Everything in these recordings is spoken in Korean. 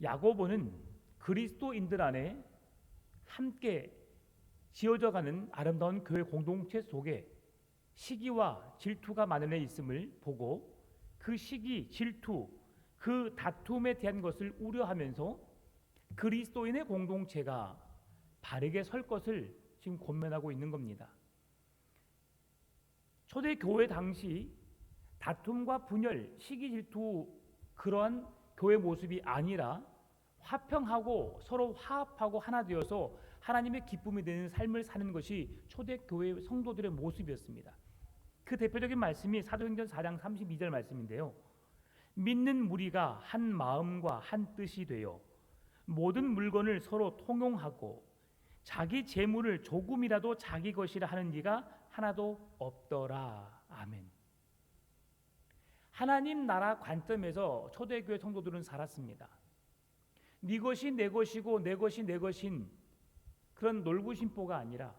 야고보는 그리스도인들 안에 함께 지어져가는 아름다운 교회 공동체 속에 시기와 질투가 만연해 있음을 보고 그 시기, 질투, 그 다툼에 대한 것을 우려하면서 그리스도인의 공동체가 바르게 설 것을 지금 권면하고 있는 겁니다. 초대 교회 당시 다툼과 분열, 시기, 질투 그러한 교회 모습이 아니라 화평하고 서로 화합하고 하나 되어서 하나님의 기쁨이 되는 삶을 사는 것이 초대교회 성도들의 모습이었습니다. 그 대표적인 말씀이 사도행전 4장 32절 말씀인데요. 믿는 무리가 한 마음과 한 뜻이 되어 모든 물건을 서로 통용하고 자기 재물을 조금이라도 자기 것이라 하는 이가 하나도 없더라. 아멘. 하나님 나라 관점에서 초대교회 성도들은 살았습니다. 네 것이 내 것이고 내 것이 내 것인 그런 놀부심보가 아니라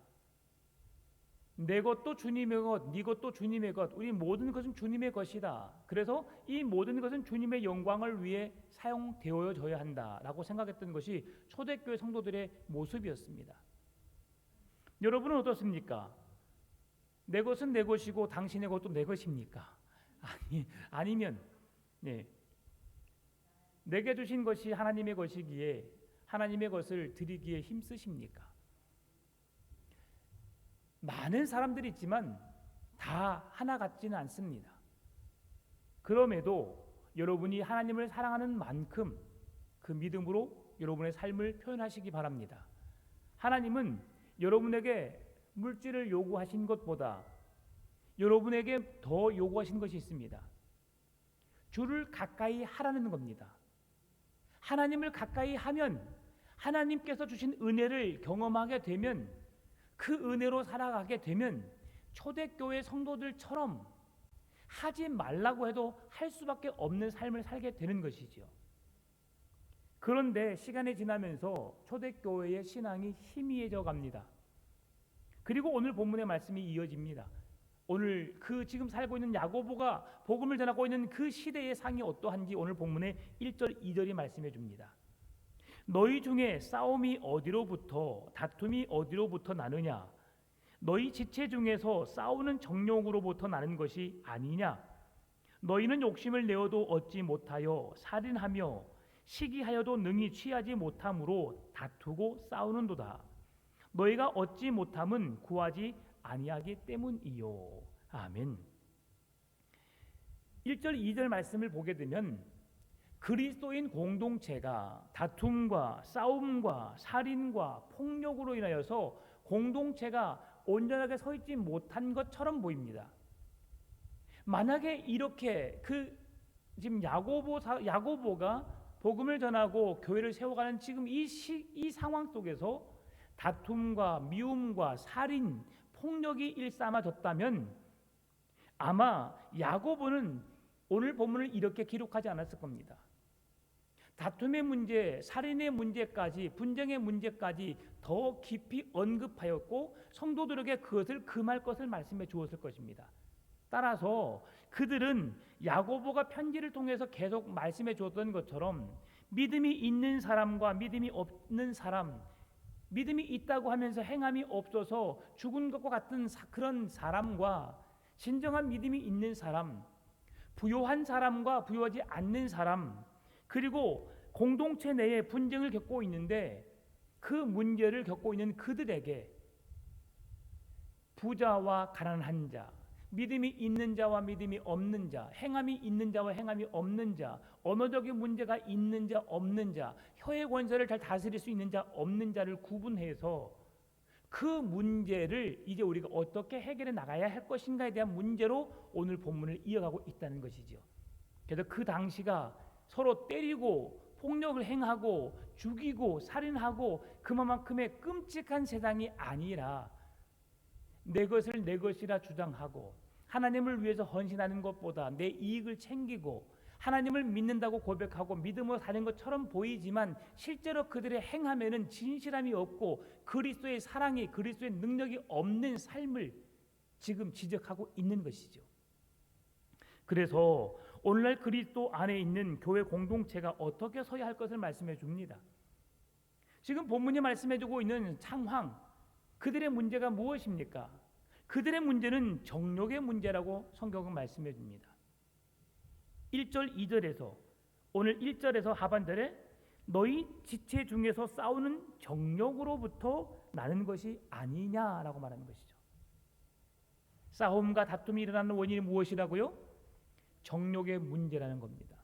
내 것도 주님의 것, 네 것도 주님의 것, 우리 모든 것은 주님의 것이다. 그래서 이 모든 것은 주님의 영광을 위해 사용되어져야 한다라고 생각했던 것이 초대교회 성도들의 모습이었습니다. 여러분은 어떻습니까? 내 것은 내 것이고 당신의 것도 내 것입니까? 아니면 내게 주신 것이 하나님의 것이기에 하나님의 것을 드리기에 힘쓰십니까? 많은 사람들이 있지만 다 하나 같지는 않습니다. 그럼에도 여러분이 하나님을 사랑하는 만큼 그 믿음으로 여러분의 삶을 표현하시기 바랍니다. 하나님은 여러분에게 물질을 요구하신 것보다 여러분에게 더 요구하신 것이 있습니다. 주를 가까이 하라는 겁니다. 하나님을 가까이 하면 하나님께서 주신 은혜를 경험하게 되면 그 은혜로 살아가게 되면 초대교회 성도들처럼 하지 말라고 해도 할 수밖에 없는 삶을 살게 되는 것이죠. 그런데 시간이 지나면서 초대교회의 신앙이 희미해져 갑니다. 그리고 오늘 본문의 말씀이 이어집니다. 오늘 그 지금 살고 있는 야고보가 복음을 전하고 있는 그 시대의 상이 어떠한지 오늘 본문의 1절 2절이 말씀해 줍니다. 너희 중에 싸움이 어디로부터 다툼이 어디로부터 나느냐? 너희 지체 중에서 싸우는 정욕으로부터 나는 것이 아니냐? 너희는 욕심을 내어도 얻지 못하여 살인하며 시기하여도 능히 취하지 못함으로 다투고 싸우는도다. 너희가 얻지 못함은 구하지 아니하기 때문이요. 아멘. 1절 2절 말씀을 보게 되면 그리스도인 공동체가 다툼과 싸움과 살인과 폭력으로 인하여서 공동체가 온전하게 서 있지 못한 것처럼 보입니다. 만약에 이렇게 지금 야고보가 복음을 전하고 교회를 세워가는 지금 이 상황 속에서 다툼과 미움과 살인, 폭력이 일삼아졌다면 아마 야고보는 오늘 본문을 이렇게 기록하지 않았을 겁니다. 다툼의 문제, 살인의 문제까지, 분쟁의 문제까지 더 깊이 언급하였고 성도들에게 그것을 금할 것을 말씀해 주었을 것입니다. 따라서 그들은 야고보가 편지를 통해서 계속 말씀해 주었던 것처럼 믿음이 있는 사람과 믿음이 없는 사람, 믿음이 있다고 하면서 행함이 없어서 죽은 것과 같은 그런 사람과 진정한 믿음이 있는 사람, 부요한 사람과 부요하지 않는 사람, 그리고 공동체 내에 분쟁을 겪고 있는데 그 문제를 겪고 있는 그들에게 부자와 가난한 자, 믿음이 있는 자와 믿음이 없는 자, 행함이 있는 자와 행함이 없는 자, 언어적인 문제가 있는 자 없는 자, 혀의 권세를 잘 다스릴 수 있는 자 없는 자를 구분해서 그 문제를 이제 우리가 어떻게 해결해 나가야 할 것인가에 대한 문제로 오늘 본문을 이어가고 있다는 것이죠. 그래서 그 당시가 서로 때리고 폭력을 행하고 죽이고 살인하고 그만큼의 끔찍한 세상이 아니라 내 것을 내 것이라 주장하고 하나님을 위해서 헌신하는 것보다 내 이익을 챙기고 하나님을 믿는다고 고백하고 믿음으로 사는 것처럼 보이지만 실제로 그들의 행함에는 진실함이 없고 그리스도의 사랑이 그리스도의 능력이 없는 삶을 지금 지적하고 있는 것이죠. 그래서 오늘날 그리스도 안에 있는 교회 공동체가 어떻게 서야 할 것을 말씀해 줍니다. 지금 본문이 말씀해 주고 있는 상황, 그들의 문제가 무엇입니까? 그들의 문제는 정욕의 문제라고 성경은 말씀해 줍니다. 1절 2절에서 오늘 1절에서 하반절에 너희 지체 중에서 싸우는 정욕으로부터 나는 것이 아니냐라고 말하는 것이죠. 싸움과 다툼이 일어나는 원인이 무엇이라고요? 정욕의 문제라는 겁니다.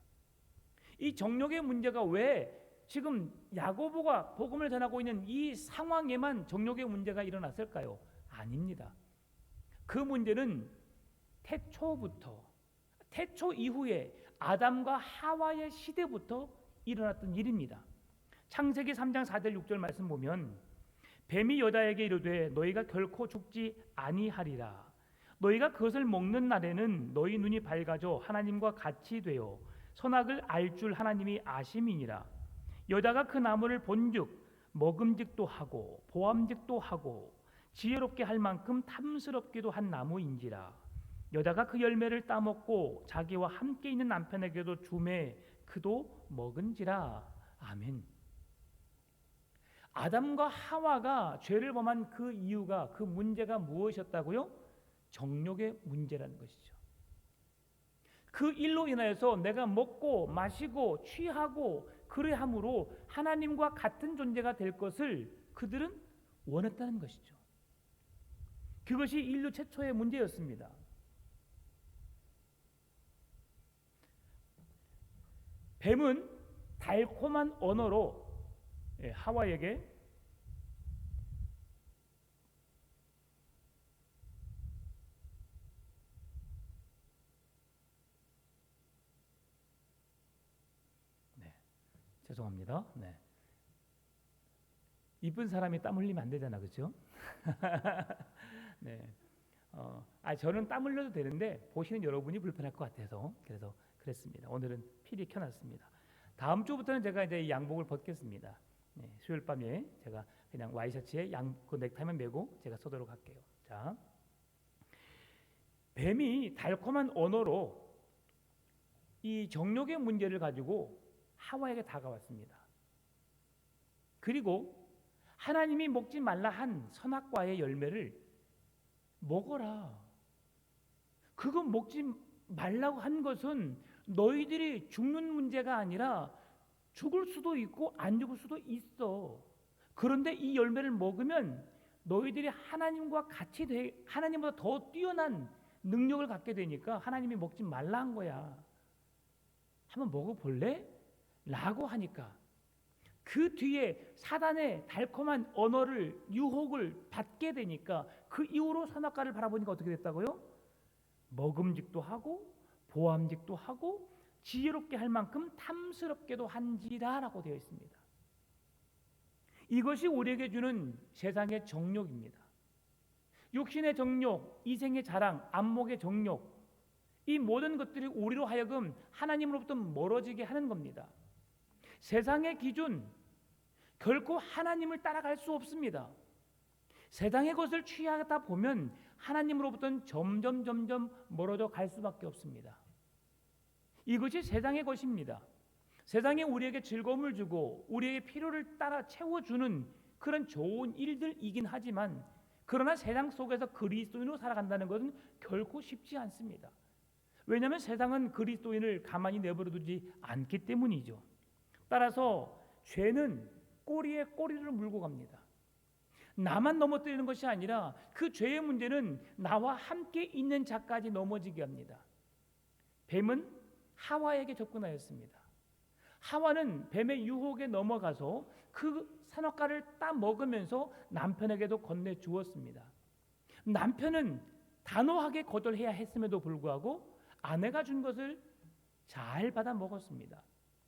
이 정욕의 문제가 왜 지금 야고보가 복음을 전하고 있는 이 상황에만 정욕의 문제가 일어났을까요? 아닙니다. 그 문제는 태초 이후에 아담과 하와의 시대부터 일어났던 일입니다. 창세기 3장 4절 6절 말씀 보면 뱀이 여자에게 이르되 너희가 결코 죽지 아니하리라. 너희가 그것을 먹는 날에는 너희 눈이 밝아져 하나님과 같이 되어 선악을 알 줄 하나님이 아심이니라. 여자가 그 나무를 본즉 먹음직도 하고 보암직도 하고 지혜롭게 할 만큼 탐스럽기도 한 나무인지라. 여자가 그 열매를 따먹고 자기와 함께 있는 남편에게도 주매 그도 먹은지라. 아멘. 아담과 하와가 죄를 범한 그 이유가, 그 문제가 무엇이었다고요? 정욕의 문제라는 것이죠. 그 일로 인하여서 내가 먹고 마시고 취하고 그래함으로 하나님과 같은 존재가 될 것을 그들은 원했다는 것이죠. 그것이 인류 최초의 문제였습니다. 뱀은 달콤한 언어로 하와에게 죄송합니다. 이쁜 사람이 땀 흘리면 안 되잖아, 그렇죠? 네. 저는 땀 흘려도 되는데 보시는 여러분이 불편할 것 같아서 그래서 그랬습니다. 오늘은 필히 켜놨습니다. 다음 주부터는 제가 이제 양복을 벗겠습니다. 수요일 밤에 제가 그냥 와이셔츠에 그 넥타이만 메고 제가 서도록 할게요. 자, 뱀이 달콤한 언어로 이 정욕의 문제를 가지고 하와에게 다가왔습니다. 그리고 하나님이 먹지 말라 한 선악과의 열매를 먹어라. 그거 먹지 말라고 한 것은 너희들이 죽는 문제가 아니라 죽을 수도 있고 안 죽을 수도 있어. 그런데 이 열매를 먹으면 너희들이 하나님과 같이 하나님보다 더 뛰어난 능력을 갖게 되니까 하나님이 먹지 말라 한 거야. 한번 먹어볼래? 라고 하니까 그 뒤에 사단의 달콤한 언어를 유혹을 받게 되니까 그 이후로 선악과를 바라보니까 어떻게 됐다고요? 먹음직도 하고 보암직도 하고 지혜롭게 할 만큼 탐스럽게도 한지라라고 되어 있습니다. 이것이 우리에게 주는 세상의 정욕입니다. 육신의 정욕, 이생의 자랑, 안목의 정욕, 이 모든 것들이 우리로 하여금 하나님으로부터 멀어지게 하는 겁니다. 세상의 기준, 결코 하나님을 따라갈 수 없습니다. 세상의 것을 취하다 보면 하나님으로부터는 점점 멀어져 갈 수밖에 없습니다. 이것이 세상의 것입니다. 세상에 우리에게 즐거움을 주고 우리에게 필요를 따라 채워주는 그런 좋은 일들이긴 하지만 그러나 세상 속에서 그리스도인으로 살아간다는 것은 결코 쉽지 않습니다. 왜냐하면 세상은 그리스도인을 가만히 내버려두지 않기 때문이죠. 따라서 죄는 꼬리에 꼬리를 물고 갑니다. 나만 넘어뜨리는 것이 아니라 그 죄의 문제는 나와 함께 있는 자까지 넘어지게 합니다. 뱀은 하와에게 접근하였습니다. 하와는 뱀의 유혹에 넘어가서 그 선악과를 따 먹으면서 남편에게도 건네주었습니다. 남편은 단호하게 거절해야 했음에도 불구하고 아내가 준 것을 잘 받아 먹었습니다.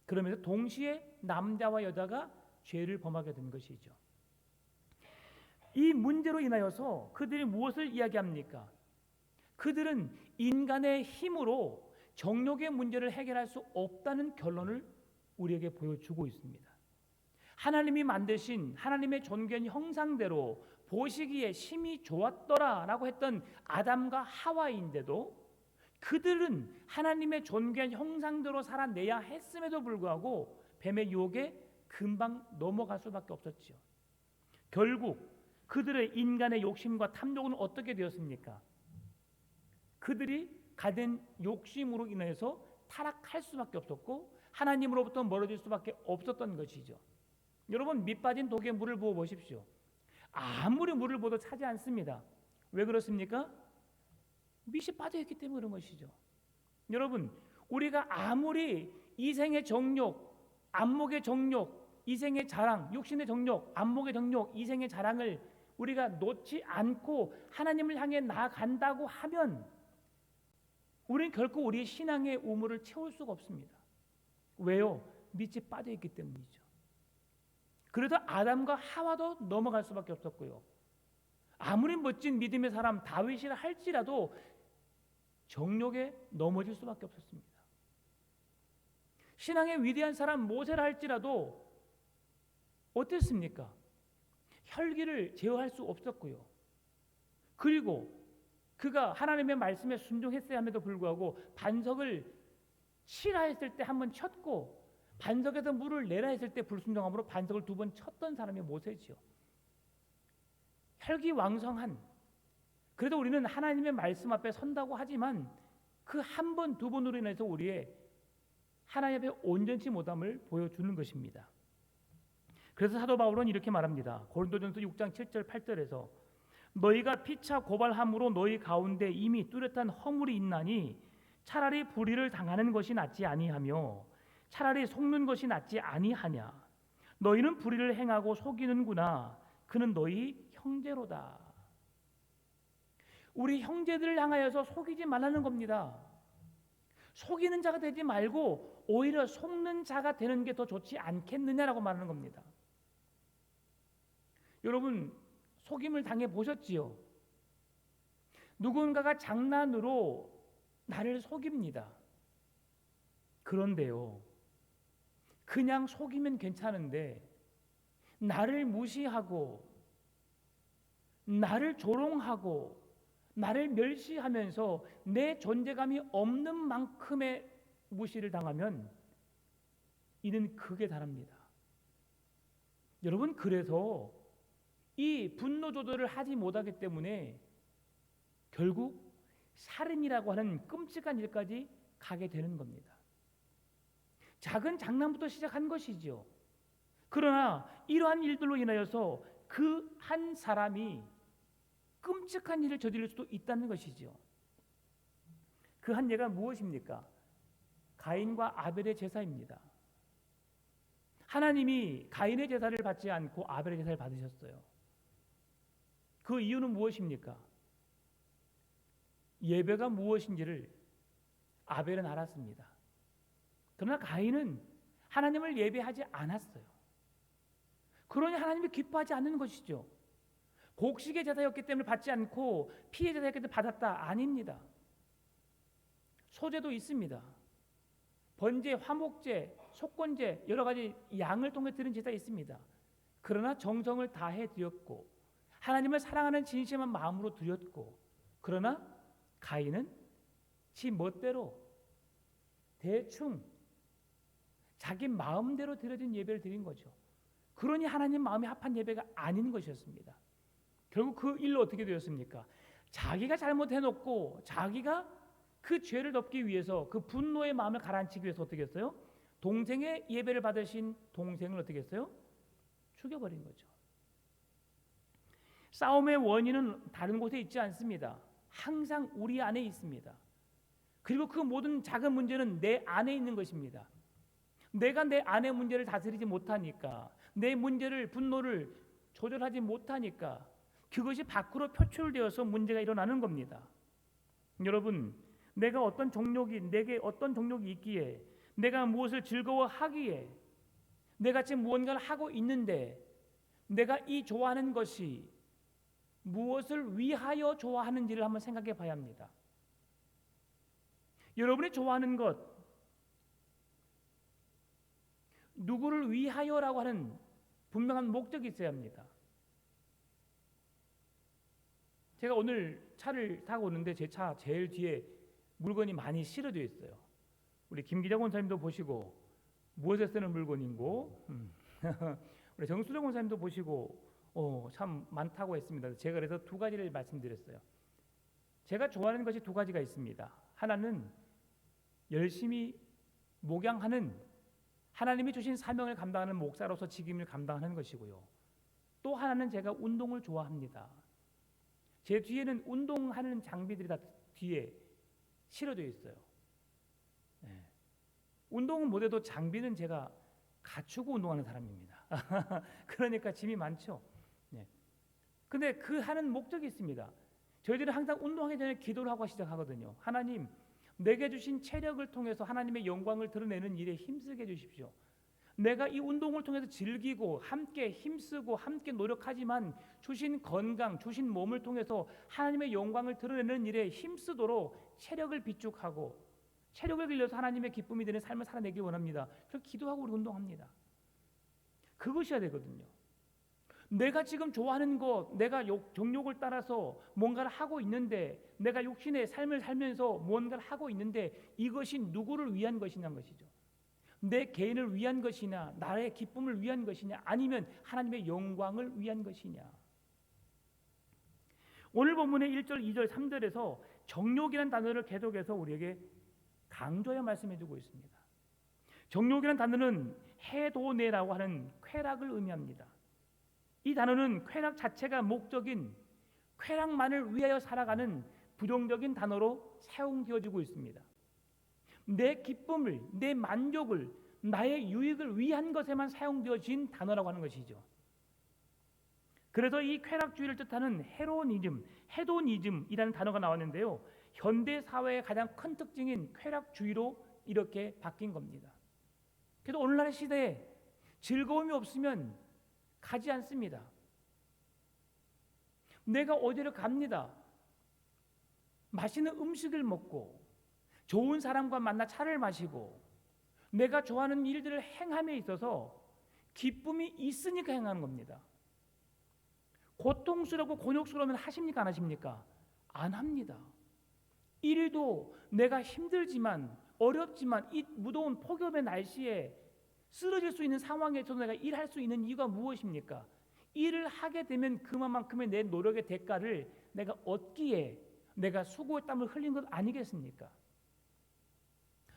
그러면서 동시에 남자와 여자가 죄를 범하게 된 것이죠. 이 문제로 인하여서 그들이 무엇을 이야기합니까? 그들은 인간의 힘으로 정욕의 문제를 해결할 수 없다는 결론을 우리에게 보여주고 있습니다. 하나님이 만드신 하나님의 존귀한 형상대로 보시기에 심히 좋았더라라고 했던 아담과 하와인데도 그들은 하나님의 존귀한 형상대로 살아내야 했음에도 불구하고 뱀의 유혹에 금방 넘어갈 수밖에 없었지요. 결국 그들의 인간의 욕심과 탐욕은 어떻게 되었습니까? 그들이 가진 욕심으로 인해서 타락할 수밖에 없었고 하나님으로부터 멀어질 수밖에 없었던 것이죠. 여러분, 밑 빠진 독에 물을 부어 보십시오. 아무리 물을 부어도 차지 않습니다. 왜 그렇습니까? 밑이 빠져있기 때문에 그런 것이죠. 여러분, 우리가 아무리 이생의 정욕, 안목의 정욕, 이생의 자랑, 육신의 정욕, 안목의 정욕, 이생의 자랑을 우리가 놓지 않고 하나님을 향해 나아간다고 하면 우리는 결코 우리의 신앙의 우물을 채울 수가 없습니다. 왜요? 밑이 빠져있기 때문이죠. 그래서 아담과 하와도 넘어갈 수밖에 없었고요. 아무리 멋진 믿음의 사람 다윗이라 할지라도 정욕에 넘어질 수밖에 없었습니다. 신앙의 위대한 사람 모세라 할지라도 어땠습니까? 혈기를 제어할 수 없었고요. 그리고 그가 하나님의 말씀에 순종했어야 함에도 불구하고 반석을 치라 했을 때 한 번 쳤고 반석에서 물을 내라 했을 때 불순종함으로 반석을 2번 쳤던 사람이 모세지요. 혈기왕성한, 그래도 우리는 하나님의 말씀 앞에 선다고 하지만 그 한 번, 2번으로 인해서 우리의 하나님 앞에 온전치 못함을 보여주는 것입니다. 그래서 사도 바울은 이렇게 말합니다. 고린도전서 6장 7절 8절에서 너희가 피차 고발함으로 너희 가운데 이미 뚜렷한 허물이 있나니 차라리 불의를 당하는 것이 낫지 아니하며 차라리 속는 것이 낫지 아니하냐. 너희는 불의를 행하고 속이는구나. 그는 너희 형제로다. 우리 형제들을 향하여서 속이지 말라는 겁니다. 속이는 자가 되지 말고 오히려 속는 자가 되는 게 더 좋지 않겠느냐라고 말하는 겁니다. 여러분, 속임을 당해 보셨지요? 누군가가 장난으로 나를 속입니다. 그런데요, 그냥 속이면 괜찮은데 나를 무시하고 나를 조롱하고 나를 멸시하면서 내 존재감이 없는 만큼의 무시를 당하면 이는 극에 달합니다. 여러분, 그래서 이 분노 조절을 하지 못하기 때문에 결국 살인이라고 하는 끔찍한 일까지 가게 되는 겁니다. 작은 장난부터 시작한 것이죠. 그러나 이러한 일들로 인하여서 그 한 사람이 끔찍한 일을 저지를 수도 있다는 것이죠. 그 한 예가 무엇입니까? 가인과 아벨의 제사입니다. 하나님이 가인의 제사를 받지 않고 아벨의 제사를 받으셨어요. 그 이유는 무엇입니까? 예배가 무엇인지를 아벨은 알았습니다. 그러나 가인은 하나님을 예배하지 않았어요. 그러니 하나님이 기뻐하지 않는 것이죠. 곡식의 제사였기 때문에 받지 않고 피의 제사였기 때문에 받았다? 아닙니다. 소제도 있습니다. 번제, 화목제, 속건제, 여러 가지 양을 통해 드린 제사 있습니다. 그러나 정성을 다해 드렸고 하나님을 사랑하는 진심한 마음으로 드렸고, 그러나 가인은 지 멋대로 대충 자기 마음대로 드려진 예배를 드린 거죠. 그러니 하나님 마음에 합한 예배가 아닌 것이었습니다. 결국 그 일로 어떻게 되었습니까? 자기가 잘못해놓고 자기가 그 죄를 덮기 위해서 그 분노의 마음을 가라앉히기 위해서 어떻게 했어요? 동생의 예배를 받으신 동생을 어떻게 했어요? 죽여버린 거죠. 싸움의 원인은 다른 곳에 있지 않습니다. 항상 우리 안에 있습니다. 그리고 그 모든 작은 문제는 내 안에 있는 것입니다. 내가 내 안의 문제를 다스리지 못하니까, 내 문제를, 분노를 조절하지 못하니까 그것이 밖으로 표출되어서 문제가 일어나는 겁니다. 여러분, 내가 어떤 정욕이, 내게 어떤 정욕이 있기에, 내가 무엇을 즐거워하기에, 내가 지금 무언가를 하고 있는데 내가 이 좋아하는 것이 무엇을 위하여 좋아하는지를 한번 생각해 봐야 합니다. 여러분이 좋아하는 것, 누구를 위하여라고 하는 분명한 목적이 있어야 합니다. 제가 오늘 차를 타고 오는데 제 차 제일 뒤에 물건이 많이 실어져 있어요. 우리 김기자 권사님도 보시고 무엇에 쓰는 물건인고 우리 정수정 권사님도 보시고 참 많다고 했습니다. 제가 그래서 두 가지를 말씀드렸어요. 제가 좋아하는 것이 두 가지가 있습니다. 하나는 열심히 목양하는 하나님이 주신 사명을 감당하는 목사로서 직임을 감당하는 것이고요. 또 하나는 제가 운동을 좋아합니다. 제 뒤에는 운동하는 장비들이 다 뒤에 실어져 있어요. 네. 운동은 못해도 장비는 제가 갖추고 운동하는 사람입니다. 그러니까 짐이 많죠. 네. 근데 그 하는 목적이 있습니다. 저희들은 항상 운동하기 전에 기도를 하고 시작하거든요. 하나님, 내게 주신 체력을 통해서 하나님의 영광을 드러내는 일에 힘쓰게 해주십시오. 내가 이 운동을 통해서 즐기고 함께 힘쓰고 함께 노력하지만 주신 건강, 주신 몸을 통해서 하나님의 영광을 드러내는 일에 힘쓰도록 체력을 비축하고 체력을 길러서 하나님의 기쁨이 되는 삶을 살아내기 원합니다. 그래서 기도하고 우리 운동합니다. 그것이어야 되거든요. 내가 지금 좋아하는 것, 내가 정욕을 따라서 뭔가를 하고 있는데, 내가 육신의 삶을 살면서 뭔가를 하고 있는데 이것이 누구를 위한 것이냐는 것이죠. 내 개인을 위한 것이냐, 나의 기쁨을 위한 것이냐, 아니면 하나님의 영광을 위한 것이냐. 오늘 본문의 1절, 2절, 3절에서 정욕이라는 단어를 계속해서 우리에게 강조하여 말씀해주고 있습니다. 정욕이라는 단어는 해도네라고 하는 쾌락을 의미합니다. 이 단어는 쾌락 자체가 목적인 쾌락만을 위하여 살아가는 부정적인 단어로 사용되어지고 있습니다. 내 기쁨을, 내 만족을, 나의 유익을 위한 것에만 사용되어진 단어라고 하는 것이죠. 그래서 이 쾌락주의를 뜻하는 헤도니즘이라는 단어가 나왔는데요. 현대 사회의 가장 큰 특징인 쾌락주의로 이렇게 바뀐 겁니다. 그래서 오늘날 시대에 즐거움이 없으면 가지 않습니다. 내가 어디를 갑니다. 맛있는 음식을 먹고 좋은 사람과 만나 차를 마시고 내가 좋아하는 일들을 행함에 있어서 기쁨이 있으니까 행하는 겁니다. 고통스럽고 곤욕스러우면 하십니까? 안 하십니까? 안 합니다. 일도 내가 힘들지만 어렵지만 이 무더운 폭염의 날씨에 쓰러질 수 있는 상황에서도 내가 일할 수 있는 이유가 무엇입니까? 일을 하게 되면 그만큼의 내 노력의 대가를 내가 얻기에 내가 수고의 땀을 흘린 것 아니겠습니까?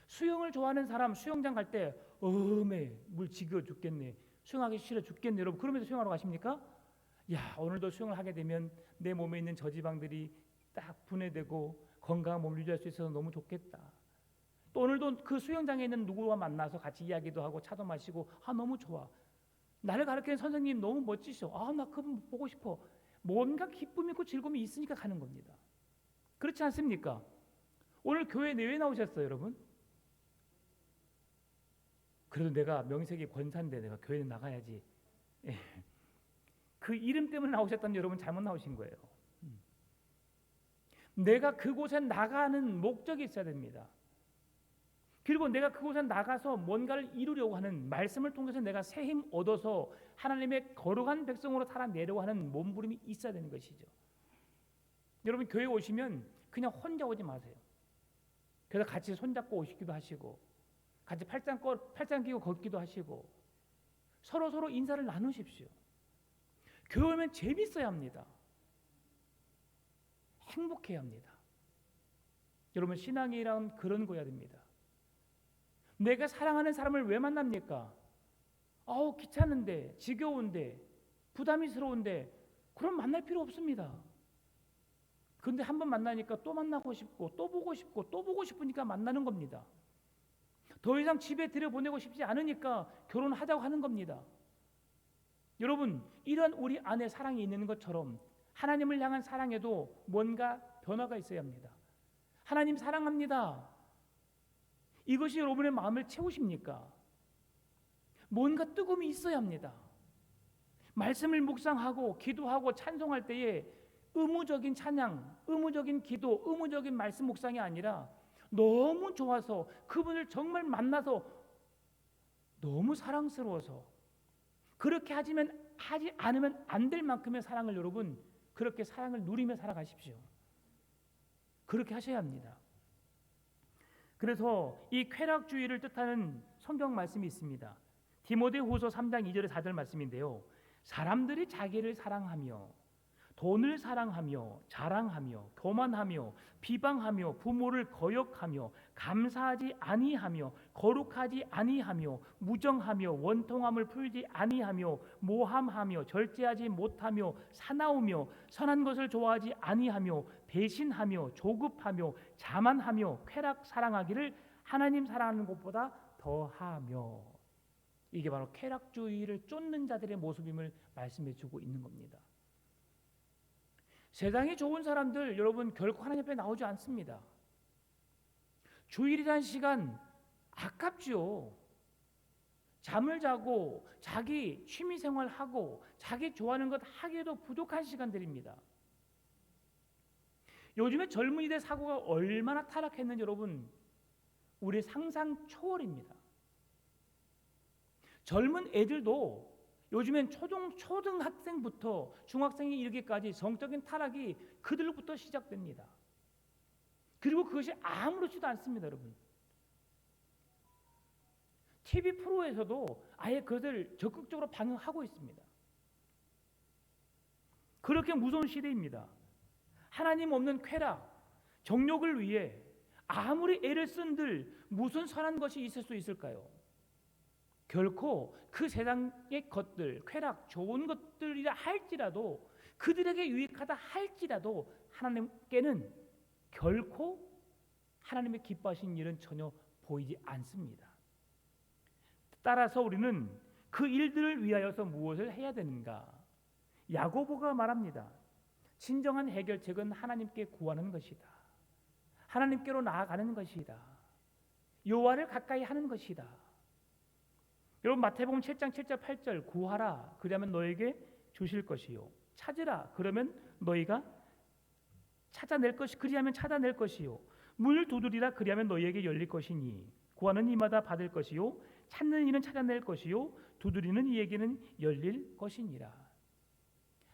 수영을 좋아하는 사람 수영장 갈 때 물 지겨 죽겠네, 수영하기 싫어 죽겠네, 여러분 그러면서 수영하러 가십니까? 야, 오늘도 수영을 하게 되면 내 몸에 있는 저지방들이 딱 분해되고 건강한 몸을 유지할 수 있어서 너무 좋겠다. 또 오늘도 그 수영장에 있는 누구와 만나서 같이 이야기도 하고 차도 마시고 너무 좋아. 나를 가르치는 선생님 너무 멋지셔. 나 그분 보고 싶어. 뭔가 기쁨이 있고 즐거움이 있으니까 가는 겁니다. 그렇지 않습니까? 오늘 교회 내외 나오셨어요, 여러분? 그래도 내가 명색이 권사인데 내가 교회는 나가야지. 그 이름 때문에 나오셨다면 여러분 잘못 나오신 거예요. 내가 그곳에 나가는 목적이 있어야 됩니다. 그리고 내가 그곳에 나가서 뭔가를 이루려고 하는, 말씀을 통해서 내가 새 힘 얻어서 하나님의 거룩한 백성으로 살아내려고 하는 몸부림이 있어야 되는 것이죠. 여러분 교회 오시면 그냥 혼자 오지 마세요. 그래서 같이 손잡고 오시기도 하시고 같이 팔짱 끼고 걷기도 하시고 서로 인사를 나누십시오. 교회 오면 재밌어야 합니다. 행복해야 합니다. 여러분 신앙이란 그런 거여야 됩니다. 내가 사랑하는 사람을 왜 만납니까? 귀찮은데, 지겨운데, 부담스러운데 그럼 만날 필요 없습니다. 그런데 한번 만나니까 또 만나고 싶고 또 보고 싶고 또 보고 싶으니까 만나는 겁니다. 더 이상 집에 들여보내고 싶지 않으니까 결혼하자고 하는 겁니다. 여러분 이런 우리 안에 사랑이 있는 것처럼 하나님을 향한 사랑에도 뭔가 변화가 있어야 합니다. 하나님 사랑합니다. 이것이 여러분의 마음을 채우십니까? 뭔가 뜨거움이 있어야 합니다. 말씀을 묵상하고 기도하고 찬송할 때에 의무적인 찬양, 의무적인 기도, 의무적인 말씀 묵상이 아니라 너무 좋아서 그분을 정말 만나서 너무 사랑스러워서 그렇게 하지 않으면 안 될 만큼의 사랑을 여러분 그렇게 사랑을 누리며 살아가십시오. 그렇게 하셔야 합니다. 그래서 이 쾌락주의를 뜻하는 성경 말씀이 있습니다. 디모데후서 3장 2절에 4절 말씀인데요. 사람들이 자기를 사랑하며 돈을 사랑하며 자랑하며 교만하며 비방하며 부모를 거역하며 감사하지 아니하며 거룩하지 아니하며 무정하며 원통함을 풀지 아니하며 모함하며 절제하지 못하며 사나우며 선한 것을 좋아하지 아니하며 배신하며 조급하며 자만하며 쾌락 사랑하기를 하나님 사랑하는 것보다 더하며, 이게 바로 쾌락주의를 쫓는 자들의 모습임을 말씀해 주고 있는 겁니다. 세상이 좋은 사람들 여러분 결코 하나님 앞에 나오지 않습니다. 주일이란 시간 아깝죠. 잠을 자고 자기 취미 생활하고 자기 좋아하는 것 하기에도 부족한 시간들입니다. 요즘에 젊은이들 사고가 얼마나 타락했는지 여러분 우리 상상 초월입니다. 젊은 애들도 요즘엔 초등학생부터 중학생이 이르기까지 성적인 타락이 그들로부터 시작됩니다. 그리고 그것이 아무렇지도 않습니다, 여러분. TV 프로에서도 아예 그것을 적극적으로 반영하고 있습니다. 그렇게 무서운 시대입니다. 하나님 없는 쾌락, 정욕을 위해 아무리 애를 쓴들 무슨 선한 것이 있을 수 있을까요? 결코 그 세상의 것들, 쾌락, 좋은 것들이라 할지라도 그들에게 유익하다 할지라도 하나님께는 결코 하나님의 기뻐하신 일은 전혀 보이지 않습니다. 따라서 우리는 그 일들을 위하여서 무엇을 해야 되는가? 야고보가 말합니다. 진정한 해결책은 하나님께 구하는 것이다. 하나님께로 나아가는 것이다. 여호와를 가까이 하는 것이다. 여러분 마태복음 7장 7절 8절 구하라 그러면 너에게 주실 것이요 찾으라 그러면 너희가 찾아낼 것이 그리하면 찾아낼 것이요 문을 두드리라 그리하면 너희에게 열릴 것이니 구하는 이마다 받을 것이요 찾는 이는 찾아낼 것이요 두드리는 이에게는 열릴 것이니라.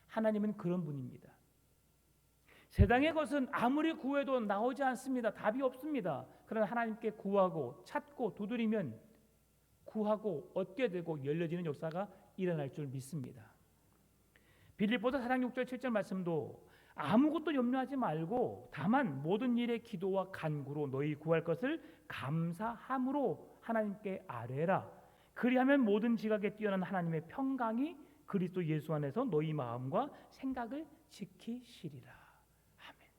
하나님은 그런 분입니다. 세상의 것은 아무리 구해도 나오지 않습니다. 답이 없습니다. 그러나 하나님께 구하고 찾고 두드리면 구하고 얻게 되고 열려지는 역사가 일어날 줄 믿습니다. 빌립보서 4장 6절 7절 말씀도 아무것도 염려하지 말고 다만 모든 일에 기도와 간구로 너희 구할 것을 감사함으로 하나님께 아뢰라. 그리하면 모든 지각에 뛰어난 하나님의 평강이 그리스도 예수 안에서 너희 마음과 생각을 지키시리라. 아멘.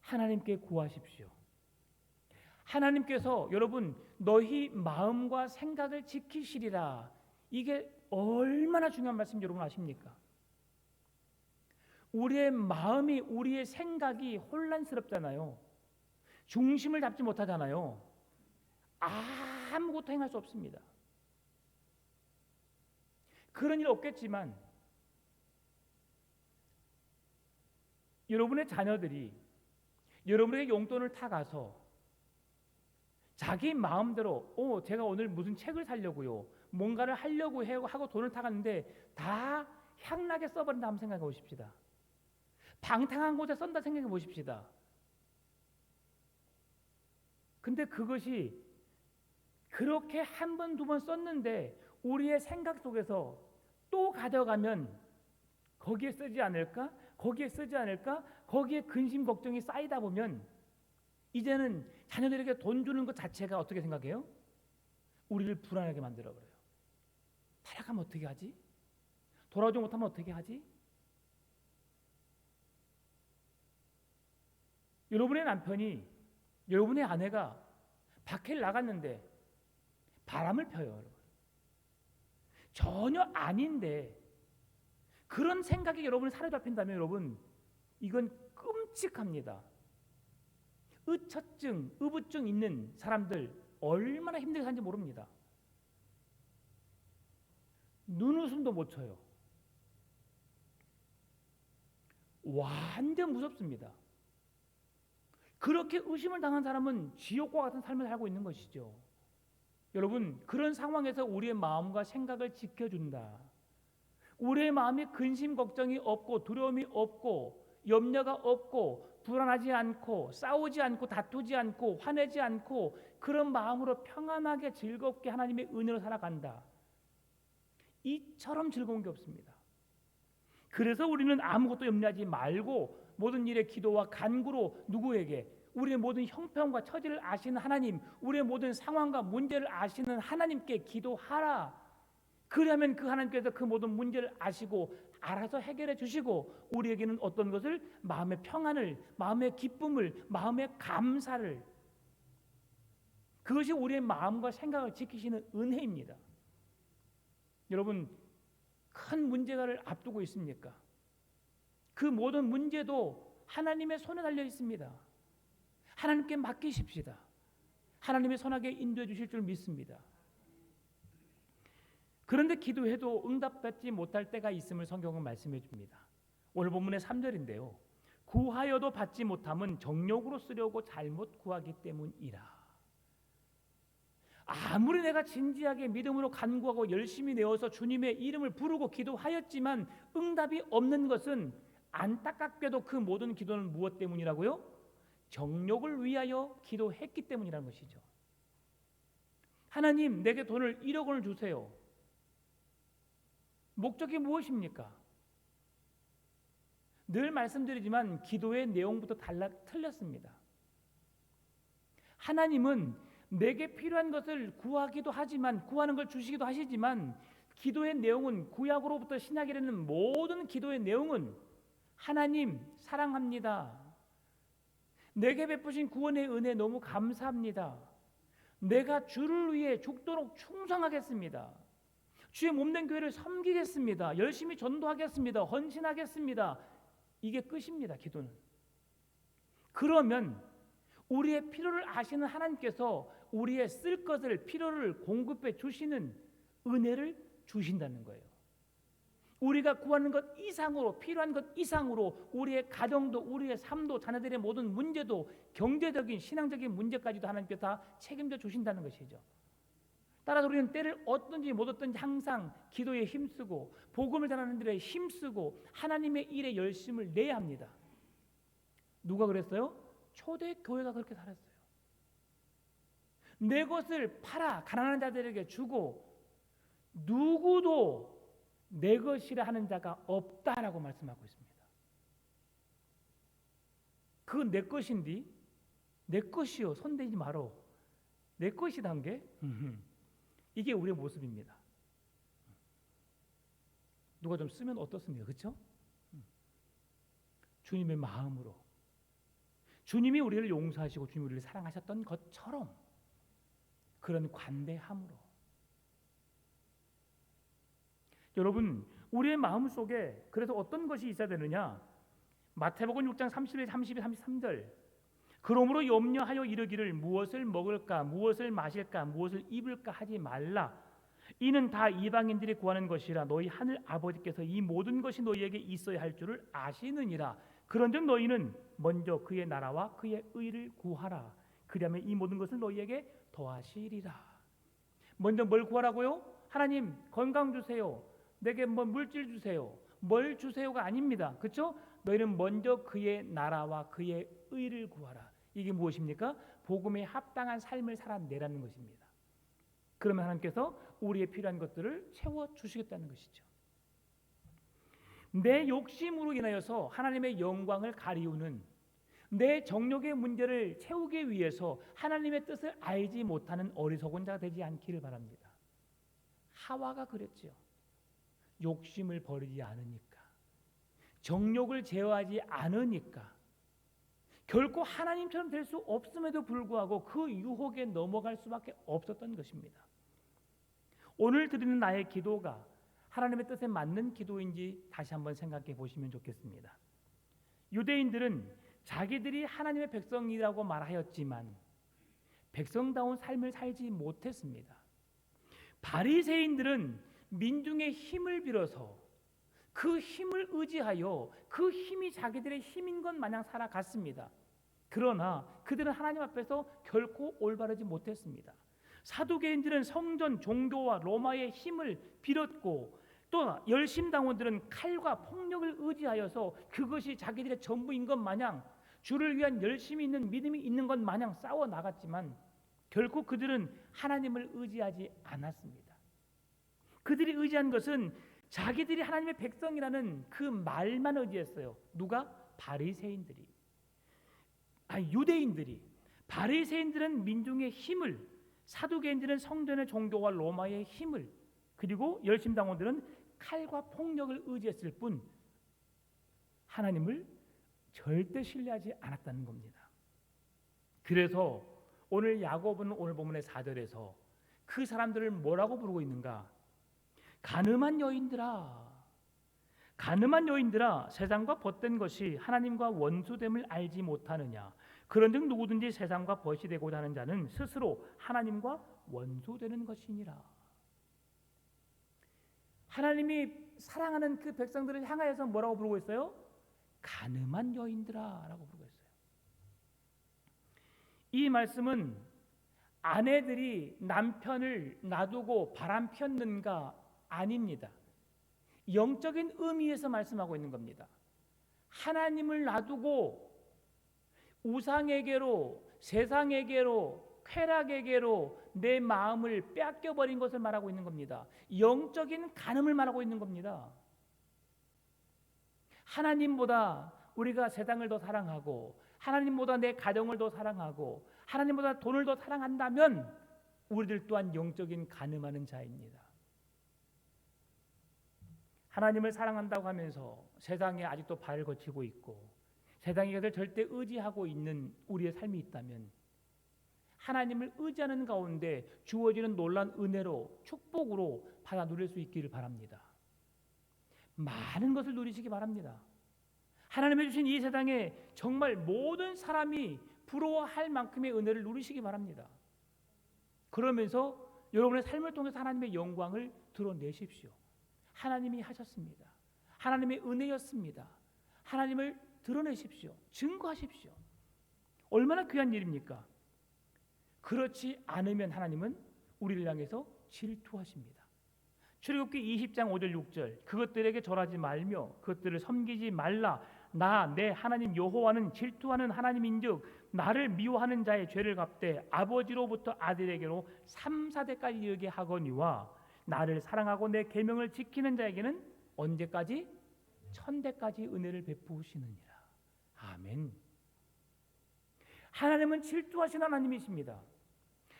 하나님께 구하십시오. 하나님께서 여러분 너희 마음과 생각을 지키시리라. 이게 얼마나 중요한 말씀인지 여러분 아십니까? 우리의 마음이 우리의 생각이 혼란스럽잖아요. 중심을 잡지 못하잖아요. 아무것도 행할 수 없습니다. 그런 일 없겠지만 여러분의 자녀들이 여러분에게 용돈을 타가서 자기 마음대로 제가 오늘 무슨 책을 사려고요 뭔가를 하려고 하고 돈을 타갔는데 다 향나게 써버린다 한번 생각해 보십시다. 방탕한 곳에 썬다 생각해 보십시다. 근데 그것이 그렇게 한 번, 두 번 썼는데 우리의 생각 속에서 또 가져가면 거기에 쓰지 않을까? 거기에 쓰지 않을까? 거기에 근심 걱정이 쌓이다 보면 이제는 자녀들에게 돈 주는 것 자체가 어떻게 생각해요? 우리를 불안하게 만들어버려요. 타락하면 어떻게 하지? 돌아오지 못하면 어떻게 하지? 여러분의 남편이 여러분의 아내가 밖에 나갔는데 바람을 펴요. 여러분. 전혀 아닌데 그런 생각이 여러분을 사로잡힌다면 여러분 이건 끔찍합니다. 의처증, 의부증 있는 사람들 얼마나 힘들게 사는지 모릅니다. 눈웃음도 못 쳐요. 완전 무섭습니다. 그렇게 의심을 당한 사람은 지옥과 같은 삶을 살고 있는 것이죠. 여러분 그런 상황에서 우리의 마음과 생각을 지켜준다. 우리의 마음이 근심 걱정이 없고 두려움이 없고 염려가 없고 불안하지 않고 싸우지 않고 다투지 않고 화내지 않고 그런 마음으로 평안하게 즐겁게 하나님의 은혜로 살아간다. 이처럼 즐거운 게 없습니다. 그래서 우리는 아무것도 염려하지 말고 모든 일에 기도와 간구로 누구에게? 우리의 모든 형편과 처지를 아시는 하나님, 우리의 모든 상황과 문제를 아시는 하나님께 기도하라. 그러면 그 하나님께서 그 모든 문제를 아시고 알아서 해결해 주시고 우리에게는 어떤 것을? 마음의 평안을, 마음의 기쁨을, 마음의 감사를, 그것이 우리의 마음과 생각을 지키시는 은혜입니다. 여러분, 큰 문제가를 앞두고 있습니까? 그 모든 문제도 하나님의 손에 달려 있습니다. 하나님께 맡기십시다. 하나님의 선하게 인도해 주실 줄 믿습니다. 그런데 기도해도 응답받지 못할 때가 있음을 성경은 말씀해 줍니다. 오늘 본문의 3절인데요. 구하여도 받지 못함은 정욕으로 쓰려고 잘못 구하기 때문이라. 아무리 내가 진지하게 믿음으로 간구하고 열심히 내어서 주님의 이름을 부르고 기도하였지만 응답이 없는 것은 안타깝게도 그 모든 기도는 무엇 때문이라고요? 정욕을 위하여 기도했기 때문이라는 것이죠. 하나님, 내게 돈을 1억 원을 주세요. 목적이 무엇입니까? 늘 말씀드리지만 기도의 내용부터 틀렸습니다. 하나님은 내게 필요한 것을 구하기도 하지만, 구하는 걸 주시기도 하시지만, 기도의 내용은 구약으로부터 신약이라는 모든 기도의 내용은 하나님 사랑합니다. 내게 베푸신 구원의 은혜 너무 감사합니다. 내가 주를 위해 죽도록 충성하겠습니다. 주의 몸된 교회를 섬기겠습니다. 열심히 전도하겠습니다. 헌신하겠습니다. 이게 끝입니다. 기도는. 그러면 우리의 필요를 아시는 하나님께서 우리의 쓸 것을, 필요를 공급해 주시는 은혜를 주신다는 거예요. 우리가 구하는 것 이상으로, 필요한 것 이상으로 우리의 가정도, 우리의 삶도, 자녀들의 모든 문제도, 경제적인 신앙적인 문제까지도 하나님께서 다 책임져 주신다는 것이죠. 따라서 우리는 때를 얻든지 못 얻든지 항상 기도에 힘쓰고 복음을 전하는 일에 힘쓰고 하나님의 일에 열심을 내야 합니다. 누가 그랬어요? 초대 교회가 그렇게 살았어요. 내 것을 팔아 가난한 자들에게 주고 누구도 내 것이라 하는 자가 없다라고 말씀하고 있습니다. 그건 내 것인데 내 것이요 손대지 마라. 내 것이란 게 이게 우리의 모습입니다. 누가 좀 쓰면 어떻습니까? 그렇죠? 주님의 마음으로 주님이 우리를 용서하시고 주님이 우리를 사랑하셨던 것처럼 그런 관대함으로 여러분 우리의 마음 속에 그래서 어떤 것이 있어야 되느냐? 마태복음 6장 31, 32, 33절 그러므로 염려하여 이르기를 무엇을 먹을까 무엇을 마실까 무엇을 입을까 하지 말라. 이는 다 이방인들이 구하는 것이라 너희 하늘 아버지께서 이 모든 것이 너희에게 있어야 할 줄을 아시느니라. 그런즉 너희는 먼저 그의 나라와 그의 의를 구하라. 그리하면 이 모든 것을 너희에게 더하시리라. 먼저 뭘 구하라고요? 하나님 건강 주세요. 내게 뭐 물질 주세요. 뭘 주세요가 아닙니다. 그렇죠? 너희는 먼저 그의 나라와 그의 의를 구하라. 이게 무엇입니까? 복음에 합당한 삶을 살아내라는 것입니다. 그러면 하나님께서 우리의 필요한 것들을 채워주시겠다는 것이죠. 내 욕심으로 인하여서 하나님의 영광을 가리우는 내 정욕의 문제를 채우기 위해서 하나님의 뜻을 알지 못하는 어리석은 자가 되지 않기를 바랍니다. 하와가 그랬죠. 욕심을 버리지 않으니까, 정욕을 제어하지 않으니까 결코 하나님처럼 될 수 없음에도 불구하고 그 유혹에 넘어갈 수밖에 없었던 것입니다. 오늘 드리는 나의 기도가 하나님의 뜻에 맞는 기도인지 다시 한번 생각해 보시면 좋겠습니다. 유대인들은 자기들이 하나님의 백성이라고 말하였지만 백성다운 삶을 살지 못했습니다. 바리새인들은 민중의 힘을 빌어서 그 힘을 의지하여 그 힘이 자기들의 힘인 것 마냥 살아갔습니다. 그러나 그들은 하나님 앞에서 결코 올바르지 못했습니다. 사두개인들은 성전 종교와 로마의 힘을 빌었고 또 열심당원들은 칼과 폭력을 의지하여서 그것이 자기들의 전부인 것 마냥 주를 위한 열심이 있는 믿음이 있는 것 마냥 싸워 나갔지만 결코 그들은 하나님을 의지하지 않았습니다. 그들이 의지한 것은 자기들이 하나님의 백성이라는 그 말만 의지했어요. 누가? 바리새인들이. 유대인들이. 바리새인들은 민중의 힘을, 사두개인들은 성전의 종교와 로마의 힘을, 그리고 열심당원들은 칼과 폭력을 의지했을 뿐 하나님을 절대 신뢰하지 않았다는 겁니다. 그래서 오늘 야고보는 오늘 본문의 4절에서 그 사람들을 뭐라고 부르고 있는가? 가늠한 여인들아, 가늠한 여인들아, 세상과 벗된 것이 하나님과 원수됨을 알지 못하느냐? 그런즉 누구든지 세상과 벗이 되고자 하는 자는 스스로 하나님과 원수되는 것이니라. 하나님이 사랑하는 그 백성들을 향하여서 뭐라고 부르고 있어요? 가늠한 여인들아 라고 부르고 있어요. 이 말씀은 아내들이 남편을 놔두고 바람 폈는가? 아닙니다. 영적인 의미에서 말씀하고 있는 겁니다. 하나님을 놔두고 우상에게로, 세상에게로, 쾌락에게로 내 마음을 뺏겨버린 것을 말하고 있는 겁니다. 영적인 간음을 말하고 있는 겁니다. 하나님보다 우리가 세상을 더 사랑하고, 하나님보다 내 가정을 더 사랑하고, 하나님보다 돈을 더 사랑한다면 우리들 또한 영적인 간음하는 자입니다. 하나님을 사랑한다고 하면서 세상에 아직도 발을 거치고 있고 세상의 것을 절대 의지하고 있는 우리의 삶이 있다면 하나님을 의지하는 가운데 주어지는 놀라운 은혜로, 축복으로 받아 누릴 수 있기를 바랍니다. 많은 것을 누리시기 바랍니다. 하나님이 주신 이 세상에 정말 모든 사람이 부러워할 만큼의 은혜를 누리시기 바랍니다. 그러면서 여러분의 삶을 통해서 하나님의 영광을 드러내십시오. 하나님이 하셨습니다. 하나님의 은혜였습니다. 하나님을 드러내십시오. 증거하십시오. 얼마나 귀한 일입니까? 그렇지 않으면 하나님은 우리를 향해서 질투하십니다. 출애굽기 20장 5절 6절 그것들에게 절하지 말며 그것들을 섬기지 말라. 나 내 하나님 여호와는 질투하는 하나님인즉 나를 미워하는 자의 죄를 갚되 아버지로부터 아들에게로 3, 4대까지 이르게 하거니와 나를 사랑하고 내 계명을 지키는 자에게는 언제까지? 1000대까지 은혜를 베푸시느니라. 아멘. 하나님은 질투하신 하나님이십니다.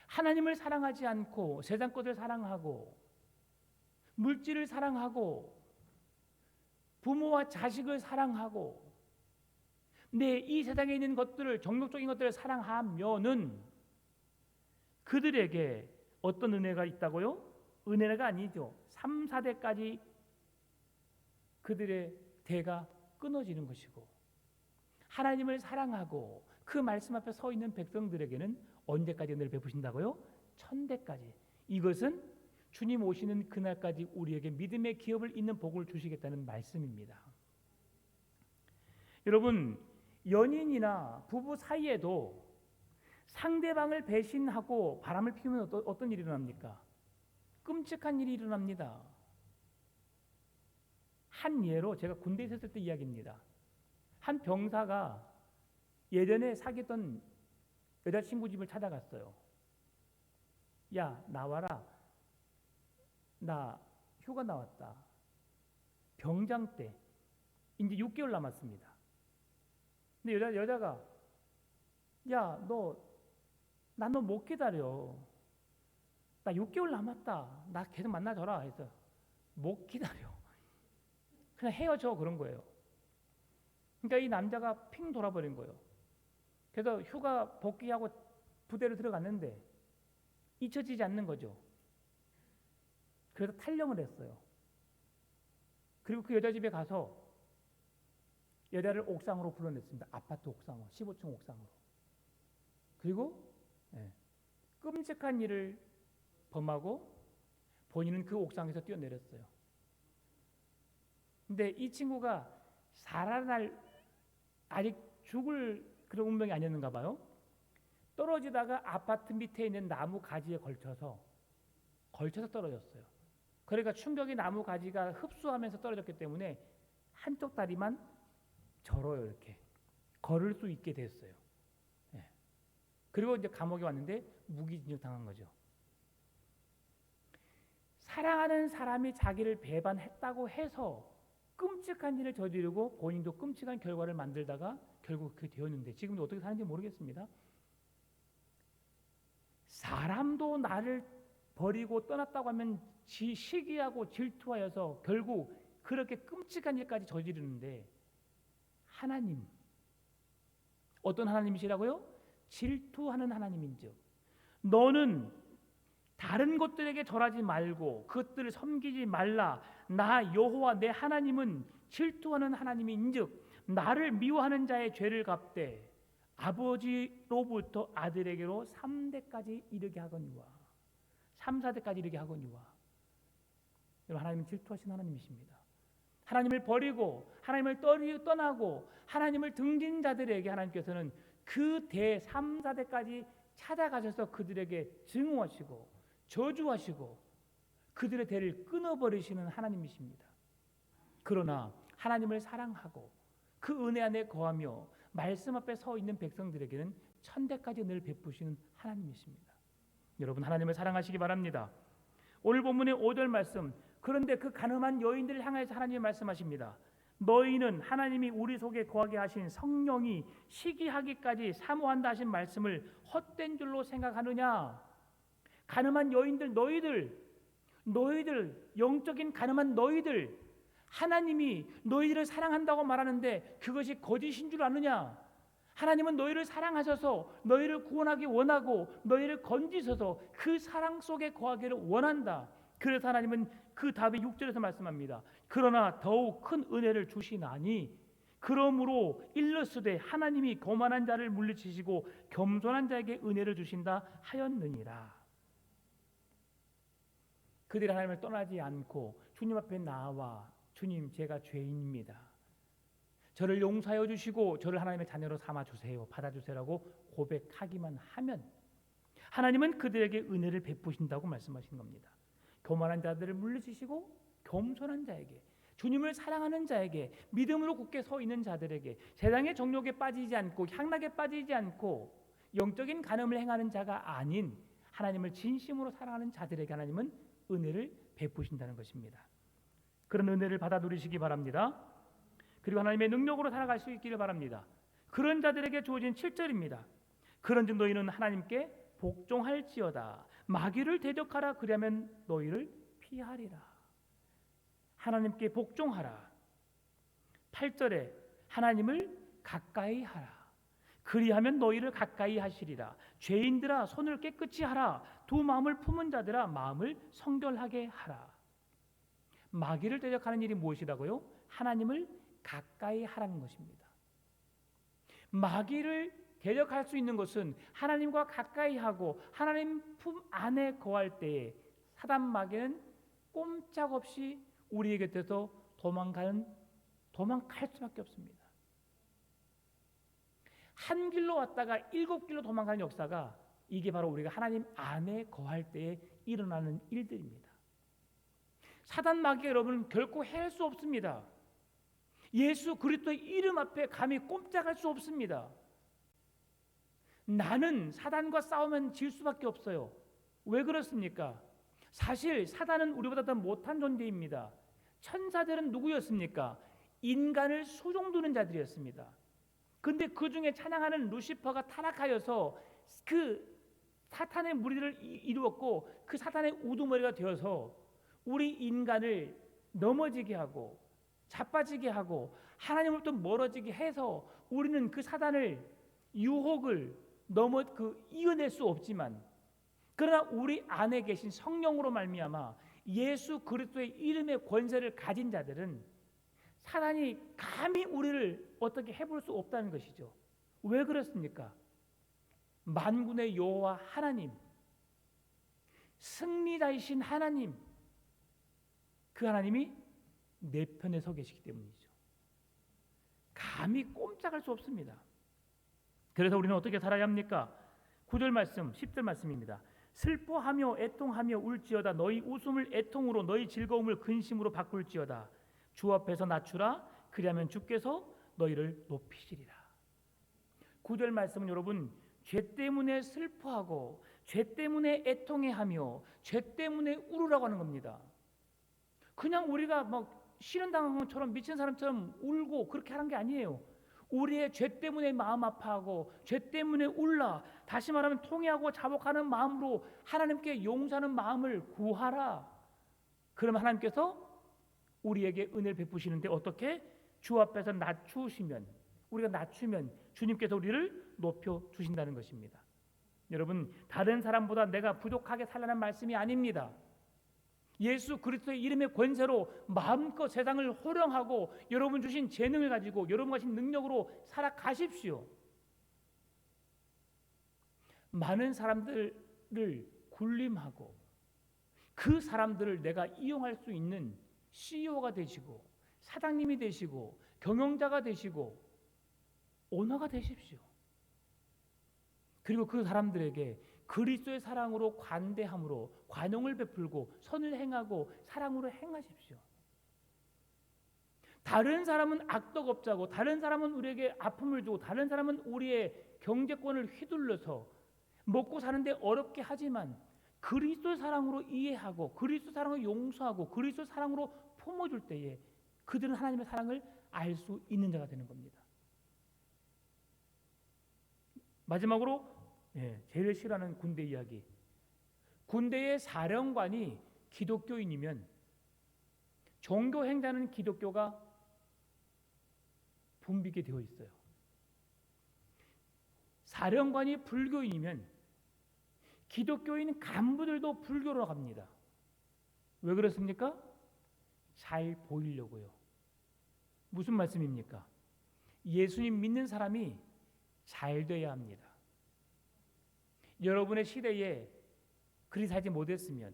하나님을 사랑하지 않고 세상 것을 사랑하고 물질을 사랑하고 부모와 자식을 사랑하고 이 세상에 있는 것들을, 정욕적인 것들을 사랑하면은 그들에게 어떤 은혜가 있다고요? 은혜가 아니죠. 3, 4대까지 그들의 대가 끊어지는 것이고 하나님을 사랑하고 그 말씀 앞에 서 있는 백성들에게는 언제까지 은혜를 베푸신다고요? 1000대까지. 이것은 주님 오시는 그날까지 우리에게 믿음의 기업을 잇는 복을 주시겠다는 말씀입니다. 여러분, 연인이나 부부 사이에도 상대방을 배신하고 바람을 피우면 어떤 일이 일어납니까? 끔찍한 일이 일어납니다. 한 예로 제가 군대에 있었을 때 이야기입니다. 한 병사가 예전에 사귀던 여자친구 집을 찾아갔어요. 야, 나와라. 나 휴가 나왔다. 병장 때 이제 6개월 남았습니다. 근데 여자가 야, 나 너 못 기다려. 나 6개월 남았다. 나 계속 만나줘라 해서 못 기다려. 그냥 헤어져 그런 거예요. 그러니까 이 남자가 핑 돌아버린 거예요. 그래서 휴가 복귀하고 부대로 들어갔는데 잊혀지지 않는 거죠. 그래서 탈영을 했어요. 그리고 그 여자 집에 가서 여자를 옥상으로 불러냈습니다. 아파트 옥상으로, 15층 옥상으로. 그리고 끔찍한 일을 범하고 본인은 그 옥상에서 뛰어내렸어요. 근데 이 친구가 살아날, 아직 죽을 그런 운명이 아니었는가 봐요. 떨어지다가 아파트 밑에 있는 나무 가지에 걸쳐서 떨어졌어요. 그러니까 충격이 나무 가지가 흡수하면서 떨어졌기 때문에 한쪽 다리만 절어요. 이렇게 걸을 수 있게 됐어요. 예. 그리고 이제 감옥에 왔는데 무기징역 당한 거죠. 사랑하는 사람이 자기를 배반했다고 해서 끔찍한 일을 저지르고 본인도 끔찍한 결과를 만들다가 결국 그렇게 되었는데 지금도 어떻게 사는지 모르겠습니다. 사람도 나를 버리고 떠났다고 하면 시기하고 질투하여서 결국 그렇게 끔찍한 일까지 저지르는데 하나님, 어떤 하나님이시라고요? 질투하는 하나님인즉 너는 다른 것들에게 절하지 말고 그것들을 섬기지 말라. 나 여호와 내 하나님은 질투하는 하나님인즉 나를 미워하는 자의 죄를 갚되 아버지로부터 아들에게로 3대까지 이르게 하거니와 3, 4대까지 이르게 하거니와. 여러분, 하나님은 질투하신 하나님이십니다. 하나님을 버리고 하나님을 떠나고 하나님을 등진 자들에게 하나님께서는 그 대 3, 4대까지 찾아가셔서 그들에게 증오하시고 저주하시고 그들의 대를 끊어버리시는 하나님이십니다. 그러나 하나님을 사랑하고 그 은혜 안에 거하며 말씀 앞에 서 있는 백성들에게는 1000대까지 늘 베푸시는 하나님이십니다. 여러분, 하나님을 사랑하시기 바랍니다. 오늘 본문의 5절 말씀, 그런데 그 가늠한 여인들을 향해서 하나님이 말씀하십니다. 너희는 하나님이 우리 속에 거하게 하신 성령이 시기하기까지 사모한다 하신 말씀을 헛된 줄로 생각하느냐? 가늠한 여인들, 너희들 영적인 가늠한 너희들, 하나님이 너희들을 사랑한다고 말하는데 그것이 거짓인 줄 아느냐? 하나님은 너희를 사랑하셔서 너희를 구원하기 원하고 너희를 건지셔서 그 사랑 속에 거하기를 원한다. 그래서 하나님은 그 답이 6절에서 말씀합니다. 그러나 더욱 큰 은혜를 주시나니 그러므로 일러스되 하나님이 거만한 자를 물리치시고 겸손한 자에게 은혜를 주신다 하였느니라. 그들이 하나님을 떠나지 않고 주님 앞에 나와 주님, 제가 죄인입니다. 저를 용서하여 주시고 저를 하나님의 자녀로 삼아 주세요. 받아주세요라고 고백하기만 하면 하나님은 그들에게 은혜를 베푸신다고 말씀하신 겁니다. 교만한 자들을 물리치시고 겸손한 자에게, 주님을 사랑하는 자에게, 믿음으로 굳게 서 있는 자들에게, 세상의 정욕에 빠지지 않고 향락에 빠지지 않고 영적인 간음을 행하는 자가 아닌 하나님을 진심으로 사랑하는 자들에게 하나님은 은혜를 베푸신다는 것입니다. 그런 은혜를 받아 누리시기 바랍니다. 그리고 하나님의 능력으로 살아갈 수 있기를 바랍니다. 그런 자들에게 주어진 7절입니다. 그런즉 너희는 하나님께 복종할지어다. 마귀를 대적하라. 그리하면 너희를 피하리라. 하나님께 복종하라. 8절에 하나님을 가까이 하라. 그리하면 너희를 가까이 하시리라. 죄인들아 손을 깨끗이 하라. 두 마음을 품은 자들아 마음을 성결하게 하라. 마귀를 대적하는 일이 무엇이라고요? 하나님을 가까이 하라는 것입니다. 마귀를 대적할 수 있는 것은 하나님과 가까이 하고 하나님 품 안에 거할 때에 사단 마귀는 꼼짝없이 우리 곁에서 도망갈 수밖에 없습니다. 한 길로 왔다가 7길로 도망가는 역사가 이게 바로 우리가 하나님 안에 거할 때에 일어나는 일들입니다. 사단 마귀가 여러분 결코 해할 수 없습니다. 예수 그리스도의 이름 앞에 감히 꼼짝할 수 없습니다. 나는 사단과 싸우면 질 수밖에 없어요. 왜 그렇습니까? 사실 사단은 우리보다 더 못한 존재입니다. 천사들은 누구였습니까? 인간을 수종두는 자들이었습니다. 근데 그 중에 찬양하는 루시퍼가 타락하여서 그 사탄의 무리를 이루었고 그 사탄의 우두머리가 되어서 우리 인간을 넘어지게 하고 자빠지게 하고 하나님으로부터 멀어지게 해서 우리는 그 사단을 유혹을 이겨낼 수 없지만 그러나 우리 안에 계신 성령으로 말미암아 예수 그리스도의 이름의 권세를 가진 자들은 사단이 감히 우리를 어떻게 해볼 수 없다는 것이죠. 왜 그렇습니까? 만군의 여호와 하나님, 승리자이신 하나님, 그 하나님이 내 편에 서 계시기 때문이죠. 감히 꼼짝할 수 없습니다. 그래서 우리는 어떻게 살아야 합니까? 9절 말씀, 10절 말씀입니다. 슬퍼하며 애통하며 울지어다. 너희 웃음을 애통으로 너희 즐거움을 근심으로 바꿀지어다. 주 앞에서 낮추라. 그리하면 주께서 너희를 높이시리라. 9절 말씀은 여러분 죄 때문에 슬퍼하고 죄 때문에 애통해하며 죄 때문에 울으라고 하는 겁니다. 그냥 우리가 막 실현당한 것처럼 미친 사람처럼 울고 그렇게 하는 게 아니에요. 우리의 죄 때문에 마음 아파하고 죄 때문에 울라. 다시 말하면 통회하고 자복하는 마음으로 하나님께 용서하는 마음을 구하라. 그러면 하나님께서 우리에게 은혜를 베푸시는데 어떻게? 주 앞에서 낮추시면, 우리가 낮추면 주님께서 우리를 높여 주신다는 것입니다. 여러분, 다른 사람보다 내가 부족하게 살라는 말씀이 아닙니다. 예수 그리스도의 이름의 권세로 마음껏 세상을 호령하고 여러분 주신 재능을 가지고 여러분 가신 능력으로 살아가십시오. 많은 사람들을 군림하고 그 사람들을 내가 이용할 수 있는 CEO가 되시고 사장님이 되시고 경영자가 되시고 오너가 되십시오. 그리고 그 사람들에게 그리스도의 사랑으로 관대함으로 관용을 베풀고 선을 행하고 사랑으로 행하십시오. 다른 사람은 악덕업자고 다른 사람은 우리에게 아픔을 주고 다른 사람은 우리의 경제권을 휘둘러서 먹고 사는데 어렵게 하지만 그리스도의 사랑으로 이해하고 그리스도 사랑으로 용서하고 그리스도 사랑으로 품어줄 때에 그들은 하나님의 사랑을 알 수 있는 자가 되는 겁니다. 마지막으로 제일 싫어하는 군대 이야기. 군대의 사령관이 기독교인이면 종교 행자는 기독교가 붐비게 되어 있어요. 사령관이 불교인이면 기독교인 간부들도 불교로 갑니다. 왜 그렇습니까? 잘 보이려고요. 무슨 말씀입니까? 예수님 믿는 사람이 잘 돼야 합니다. 여러분의 시대에 그리 살지 못했으면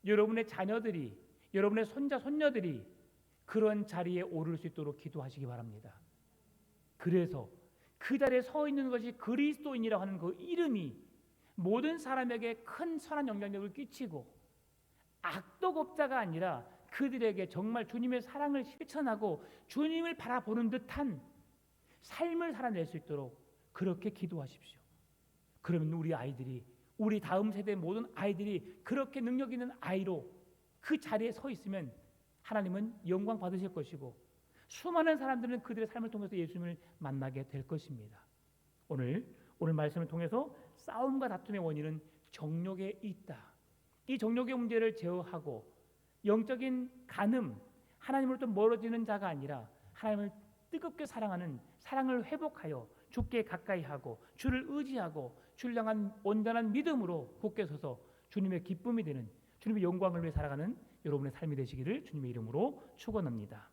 여러분의 자녀들이 여러분의 손자 손녀들이 그런 자리에 오를 수 있도록 기도하시기 바랍니다. 그래서 그 자리에 서 있는 것이 그리스도인이라고 하는 그 이름이 모든 사람에게 큰 선한 영향력을 끼치고 악덕업자가 아니라 그들에게 정말 주님의 사랑을 실천하고 주님을 바라보는 듯한 삶을 살아낼 수 있도록 그렇게 기도하십시오. 그러면 우리 아이들이 우리 다음 세대 모든 아이들이 그렇게 능력 있는 아이로 그 자리에 서 있으면 하나님은 영광 받으실 것이고 수많은 사람들은 그들의 삶을 통해서 예수님을 만나게 될 것입니다. 오늘 말씀을 통해서 싸움과 다툼의 원인은 정욕에 있다. 이 정욕의 문제를 제어하고 영적인 간음, 하나님으로부터 멀어지는 자가 아니라 하나님을 뜨겁게 사랑하는 사랑을 회복하여 주께 가까이 하고 주를 의지하고 주를 향한 온전한 믿음으로 굳게 서서 주님의 기쁨이 되는 주님의 영광을 위해 살아가는 여러분의 삶이 되시기를 주님의 이름으로 축원합니다.